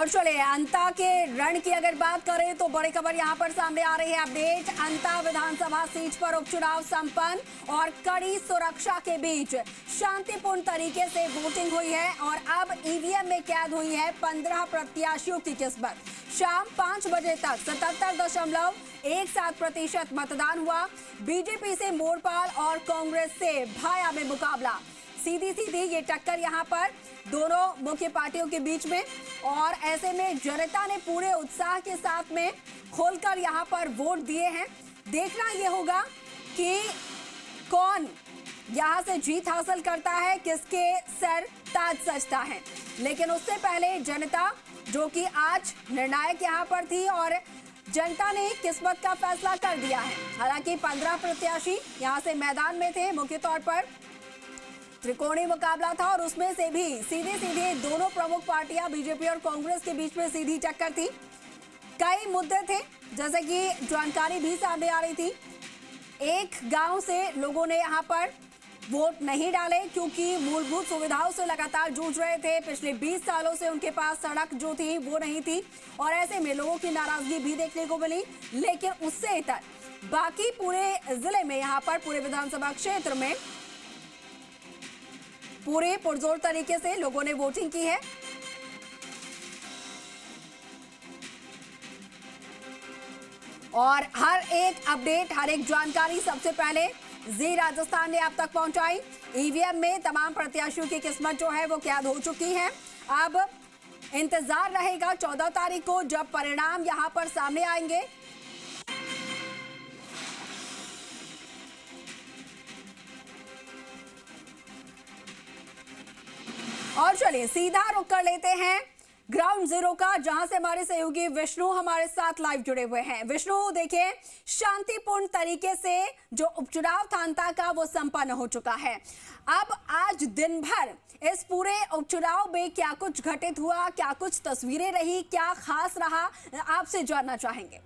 और चलिए अंता के रण की अगर बात करें तो बड़ी खबर यहां पर सामने आ रही है। अपडेट, अंता विधानसभा सीट पर उपचुनाव संपन्न और कड़ी सुरक्षा के बीच शांतिपूर्ण तरीके से वोटिंग हुई है और अब ईवीएम में कैद हुई है 15 प्रत्याशियों की किस्मत। शाम 5 बजे तक 77.17% मतदान हुआ। बीजेपी से मोरपाल और कांग्रेस से भाया में मुकाबला। सीधी ये टक्कर यहां पर दोनों मुख्य पार्टियों के बीच में, और ऐसे में जनता ने पूरे उत्साह के साथ में खोलकर यहां पर वोट दिए हैं। देखना यह होगा कि कौन यहां से जीत हासिल करता है, किसके सर ताज सजता है। लेकिन उससे पहले जनता जो कि आज निर्णायक यहां पर थी और जनता ने किस्मत का फैसला कर दिया है। हालांकि 15 प्रत्याशी यहां से मैदान में थे। मुख्य तौर पर त्रिकोणीय मुकाबला था और उसमें से भी सीधे दोनों प्रमुख पार्टियां बीजेपी और कांग्रेस के बीच में सीधी टक्कर थी। कई मुद्दे थे, जैसे कि जानकारी भी सामने आ रही थी। एक गांव से लोगों ने यहां पर वोट नहीं डाले क्योंकि मूलभूत सुविधाओं से लगातार जूझ रहे थे। पिछले 20 सालों से उनके पास सड़क जो थी वो नहीं थी और ऐसे में लोगों की नाराजगी भी देखने को मिली। लेकिन उससे इतर बाकी पूरे जिले में, यहां पर पूरे विधानसभा क्षेत्र में पूरे पुरजोर तरीके से लोगों ने वोटिंग की है। और हर एक अपडेट, हर एक जानकारी सबसे पहले जी राजस्थान ने आप तक पहुंचाई। ईवीएम में तमाम प्रत्याशियों की किस्मत जो है वो कैद हो चुकी है। अब इंतजार रहेगा 14 तारीख को जब परिणाम यहां पर सामने आएंगे। और चलिए सीधा रुक कर लेते हैं ग्राउंड जीरो का, जहां से हमारे सहयोगी विष्णु हमारे साथ लाइव जुड़े हुए हैं। विष्णु, देखिए शांतिपूर्ण तरीके से जो उपचुनाव था अंता का वो संपन्न हो चुका है। अब आज दिन भर इस पूरे उपचुनाव में क्या कुछ घटित हुआ, क्या कुछ तस्वीरें रही, क्या खास रहा, आपसे जानना चाहेंगे।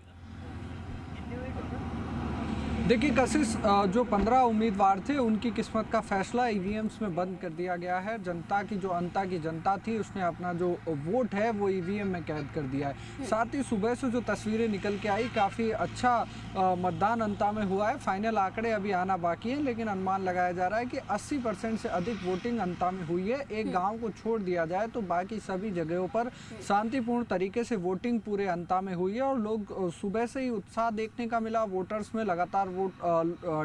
देखिए कशिश, जो 15 उम्मीदवार थे उनकी किस्मत का फैसला ईवीएम्स में बंद कर दिया गया है। जनता की जो अंता की जनता थी उसने अपना जो वोट है वो ईवीएम में कैद कर दिया है। साथ ही सुबह से जो तस्वीरें निकल के आई, काफ़ी अच्छा मतदान अंता में हुआ है। फाइनल आंकड़े अभी आना बाकी है, लेकिन अनुमान लगाया जा रहा है कि 80% से अधिक वोटिंग अंता में हुई है। एक गाँव को छोड़ दिया जाए तो बाकी सभी जगहों पर शांतिपूर्ण तरीके से वोटिंग पूरे अंता में हुई है और लोग सुबह से ही उत्साह देखने का मिला। वोटर्स में लगातार वोट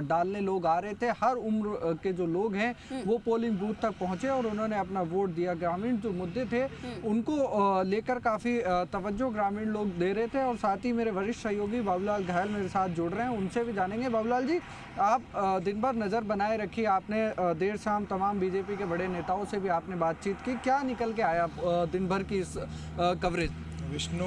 डालने लोग आ रहे थे। हर उम्र के जो लोग हैं वो पोलिंग बूथ तक पहुंचे और उन्होंने अपना वोट दिया। ग्रामीण जो मुद्दे थे उनको लेकर काफ़ी तवज्जो ग्रामीण लोग दे रहे थे। और साथ ही मेरे वरिष्ठ सहयोगी बाबूलाल घायल मेरे साथ जुड़ रहे हैं, उनसे भी जानेंगे। बाबूलाल जी, आप दिन भर नज़र बनाए रखी, आपने देर शाम तमाम बीजेपी के बड़े नेताओं से भी आपने बातचीत की, क्या निकल के आया दिन भर की इस कवरेज? विष्णु,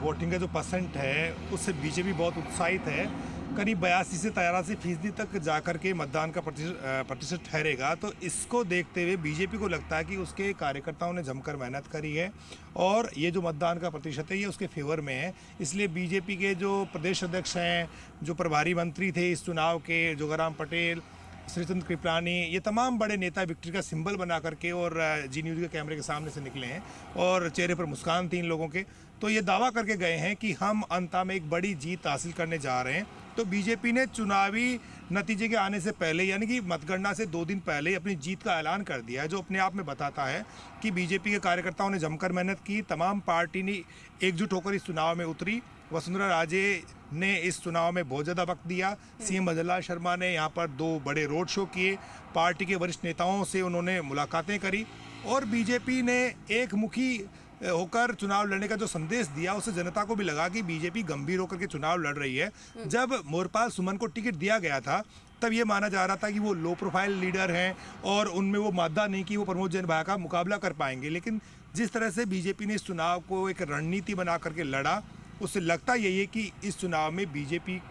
वोटिंग का जो परसेंट है उससे बीजेपी बहुत उत्साहित है। करीब 82 से 83% तक जाकर के मतदान का प्रतिशत ठहरेगा। तो इसको देखते हुए बीजेपी को लगता है कि उसके कार्यकर्ताओं ने जमकर मेहनत करी है और ये जो मतदान का प्रतिशत है ये उसके फेवर में है। इसलिए बीजेपी के जो प्रदेश अध्यक्ष हैं, जो प्रभारी मंत्री थे इस चुनाव के, जोगाराम पटेल, श्रीचंद्र कृपलानी, ये तमाम बड़े नेता विक्ट्री का सिंबल बना करके और जी न्यूज़ के कैमरे के सामने से निकले हैं और चेहरे पर मुस्कान थी इन लोगों के। तो ये दावा करके गए हैं कि हम अंता में एक बड़ी जीत हासिल करने जा रहे हैं। तो बीजेपी ने चुनावी नतीजे के आने से पहले, यानी कि मतगणना से 2 दिन पहले अपनी जीत का ऐलान कर दिया है, जो अपने आप में बताता है कि बीजेपी के कार्यकर्ताओं ने जमकर मेहनत की। तमाम पार्टी ने एकजुट होकर इस चुनाव में उतरी। वसुंधरा राजे ने इस चुनाव में बहुत ज़्यादा वक्त दिया। सीएम भजनलाल शर्मा ने यहाँ पर 2 बड़े रोड शो किए, पार्टी के वरिष्ठ नेताओं से उन्होंने मुलाकातें करी और बीजेपी ने एक मुखी होकर चुनाव लड़ने का जो संदेश दिया उससे जनता को भी लगा कि बीजेपी गंभीर होकर के चुनाव लड़ रही है। जब मोरपाल सुमन को टिकट दिया गया था तब ये माना जा रहा था कि वो लो प्रोफाइल लीडर हैं और उनमें वो मादा नहीं कि वो प्रमोद जैन भाई का मुकाबला कर पाएंगे। लेकिन जिस तरह से बीजेपी ने इस चुनाव को एक रणनीति बना करके लड़ा, उससे लगता यही है कि इस चुनाव में बीजेपी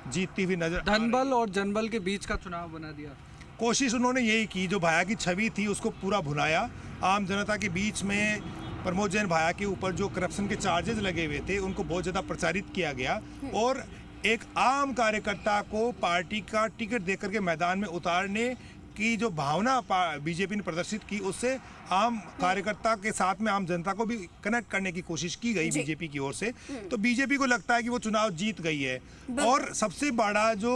जीतती हुई नजर। धनबल और जनबल के बीच का चुनाव बना दिया। कोशिश उन्होंने यही की, जो भाया की छवि थी उसको पूरा भुनाया। आम जनता के बीच में प्रमोद जैन भाया के ऊपर जो करप्शन के चार्जेस लगे हुए थे उनको बहुत ज़्यादा प्रचारित किया गया और एक आम कार्यकर्ता को पार्टी का टिकट देकर के मैदान में उतारने की जो भावना बीजेपी ने प्रदर्शित की, उससे आम कार्यकर्ता के साथ में आम जनता को भी कनेक्ट करने की कोशिश की गई बीजेपी की ओर से। तो बीजेपी को लगता है कि वो चुनाव जीत गई है। और सबसे बड़ा जो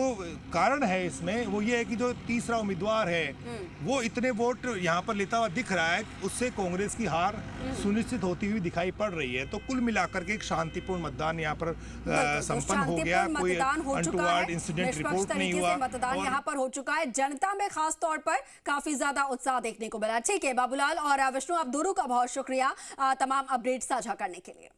कारण है इसमें वो ये है कि जो तीसरा उम्मीदवार है वो इतने वोट यहाँ पर लेता हुआ दिख रहा है, उससे कांग्रेस की हार सुनिश्चित होती हुई दिखाई पड़ रही है। तो कुल मिलाकर के एक शांतिपूर्ण मतदान यहाँ पर संपन्न हो गया, कोई अनटुवर्ड इंसिडेंट रिपोर्ट नहीं हुआ। मतदान यहाँ पर हो चुका है, जनता में खास तौर पर काफी ज्यादा उत्साह देखने को मिला। ठीक है बाबूलाल और विष्णु, आप दोनों का बहुत शुक्रिया तमाम अपडेट साझा करने के लिए।